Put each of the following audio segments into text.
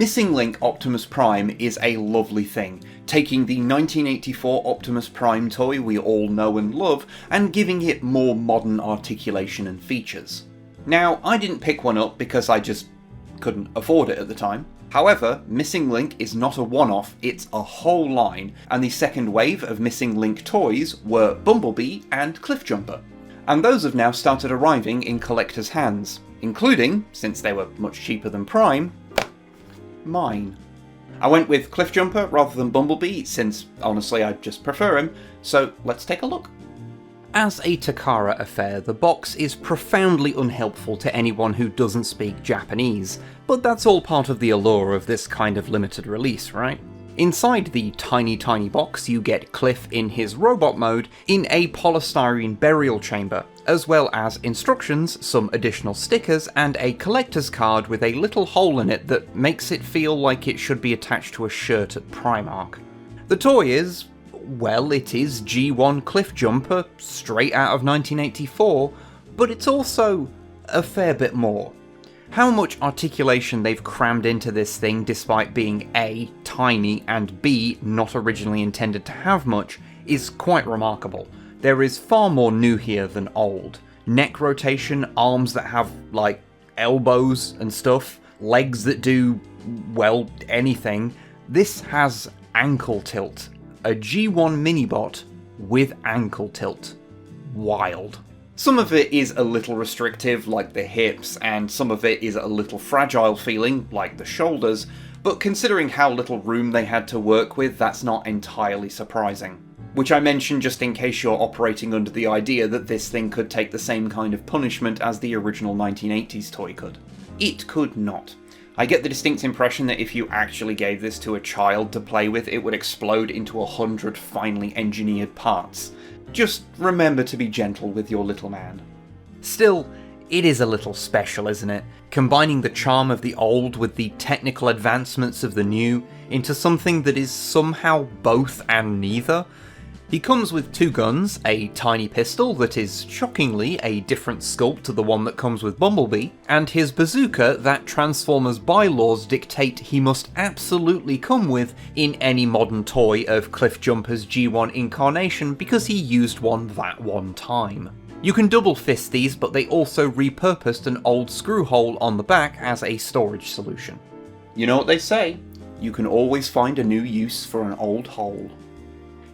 Missing Link Optimus Prime is a lovely thing, taking the 1984 Optimus Prime toy we all know and love and giving it more modern articulation and features. Now, I didn't pick one up because I just couldn't afford it at the time. However, Missing Link is not a one-off, it's a whole line, and the second wave of Missing Link toys were Bumblebee and Cliffjumper. And those have now started arriving in collectors' hands, including, since they were much cheaper than Prime, mine. I went with Cliffjumper rather than Bumblebee, since honestly I just prefer him, so let's take a look. As a Takara affair, the box is profoundly unhelpful to anyone who doesn't speak Japanese, but that's all part of the allure of this kind of limited release, right? Inside the tiny box you get Cliff in his robot mode in a polystyrene burial chamber, as well as instructions, some additional stickers, and a collector's card with a little hole in it that makes it feel like it should be attached to a shirt at Primark. The toy is, well, it is G1 Cliffjumper, straight out of 1984, but it's also a fair bit more. How much articulation they've crammed into this thing despite being A, tiny, and B, not originally intended to have much, is quite remarkable. There is far more new here than old. Neck rotation, arms that have, like, elbows and stuff, legs that do, well, anything. This has ankle tilt. A G1 Minibot with ankle tilt. Wild. Some of it is a little restrictive, like the hips, and some of it is a little fragile feeling, like the shoulders, but considering how little room they had to work with, that's not entirely surprising. Which I mention just in case you're operating under the idea that this thing could take the same kind of punishment as the original 1980s toy could. It could not. I get the distinct impression that if you actually gave this to a child to play with, it would explode into 100 finely engineered parts. Just remember to be gentle with your little man. Still, it is a little special, isn't it? Combining the charm of the old with the technical advancements of the new into something that is somehow both and neither. He comes with two guns, a tiny pistol that is shockingly a different sculpt to the one that comes with Bumblebee, and his bazooka that Transformers bylaws dictate he must absolutely come with in any modern toy of Cliffjumper's G1 incarnation because he used one that one time. You can double fist these, but they also repurposed an old screw hole on the back as a storage solution. You know what they say, you can always find a new use for an old hole.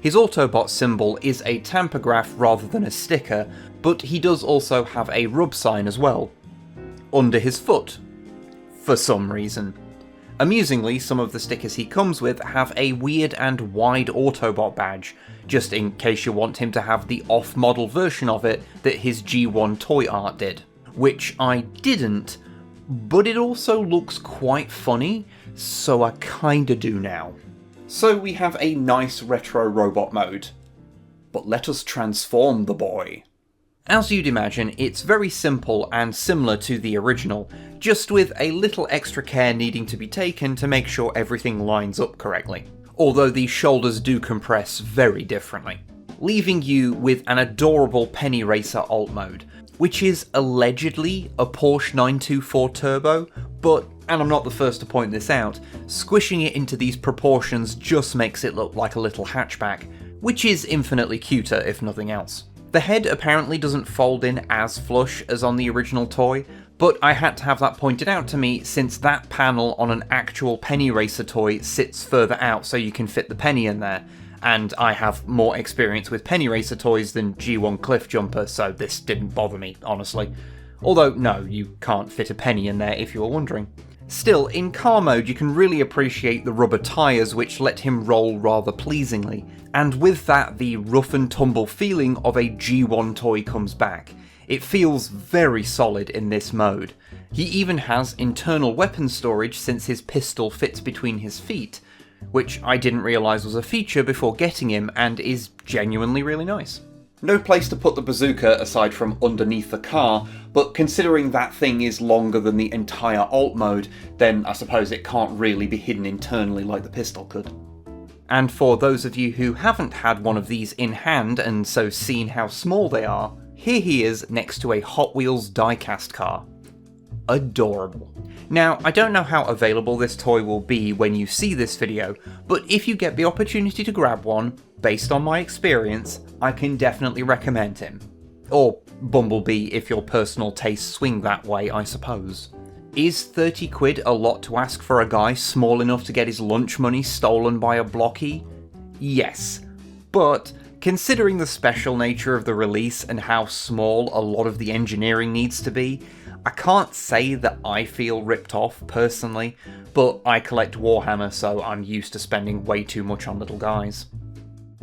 His Autobot symbol is a tampograph rather than a sticker, but he does also have a rub sign as well. Under his foot. For some reason. Amusingly, some of the stickers he comes with have a weird and wide Autobot badge, just in case you want him to have the off-model version of it that his G1 toy art did. Which I didn't, but it also looks quite funny, so I kinda do now. So we have a nice retro robot mode. But let us transform the boy. As you'd imagine, it's very simple and similar to the original, just with a little extra care needing to be taken to make sure everything lines up correctly. Although the shoulders do compress very differently. Leaving you with an adorable Penny Racer alt mode, which is allegedly a Porsche 924 Turbo, but, and I'm not the first to point this out, squishing it into these proportions just makes it look like a little hatchback, which is infinitely cuter if nothing else. The head apparently doesn't fold in as flush as on the original toy, but I had to have that pointed out to me since that panel on an actual Penny Racer toy sits further out so you can fit the penny in there, and I have more experience with Penny Racer toys than G1 Cliffjumper, so this didn't bother me, honestly. Although, no, you can't fit a penny in there if you were wondering. Still, in car mode you can really appreciate the rubber tyres which let him roll rather pleasingly, and with that the rough and tumble feeling of a G1 toy comes back. It feels very solid in this mode. He even has internal weapon storage since his pistol fits between his feet, which I didn't realise was a feature before getting him and is genuinely really nice. No place to put the bazooka aside from underneath the car, but considering that thing is longer than the entire alt mode, then I suppose it can't really be hidden internally like the pistol could. And for those of you who haven't had one of these in hand and so seen how small they are, here he is next to a Hot Wheels diecast car. adorable. Now, I don't know how available this toy will be when you see this video, but if you get the opportunity to grab one, based on my experience, I can definitely recommend him. Or Bumblebee if your personal tastes swing that way, I suppose. Is 30 quid a lot to ask for a guy small enough to get his lunch money stolen by a blocky? Yes, but considering the special nature of the release and how small a lot of the engineering needs to be, I can't say that I feel ripped off personally, but I collect Warhammer, so I'm used to spending way too much on little guys.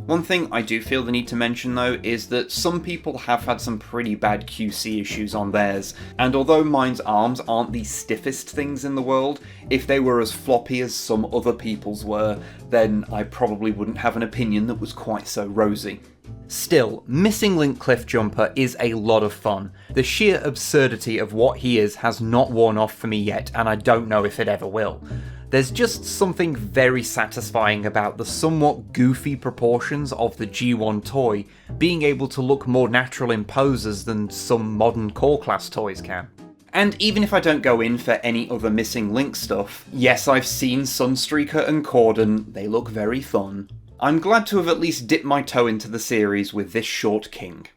One thing I do feel the need to mention though is that some people have had some pretty bad QC issues on theirs, and although mine's arms aren't the stiffest things in the world, if they were as floppy as some other people's were, then I probably wouldn't have an opinion that was quite so rosy. Still, Missing Link Cliffjumper is a lot of fun. The sheer absurdity of what he is has not worn off for me yet, and I don't know if it ever will. There's just something very satisfying about the somewhat goofy proportions of the G1 toy being able to look more natural in poses than some modern core class toys can. And even if I don't go in for any other Missing Link stuff, yes, I've seen Sunstreaker and Corden, they look very fun. I'm glad to have at least dipped my toe into the series with this short king.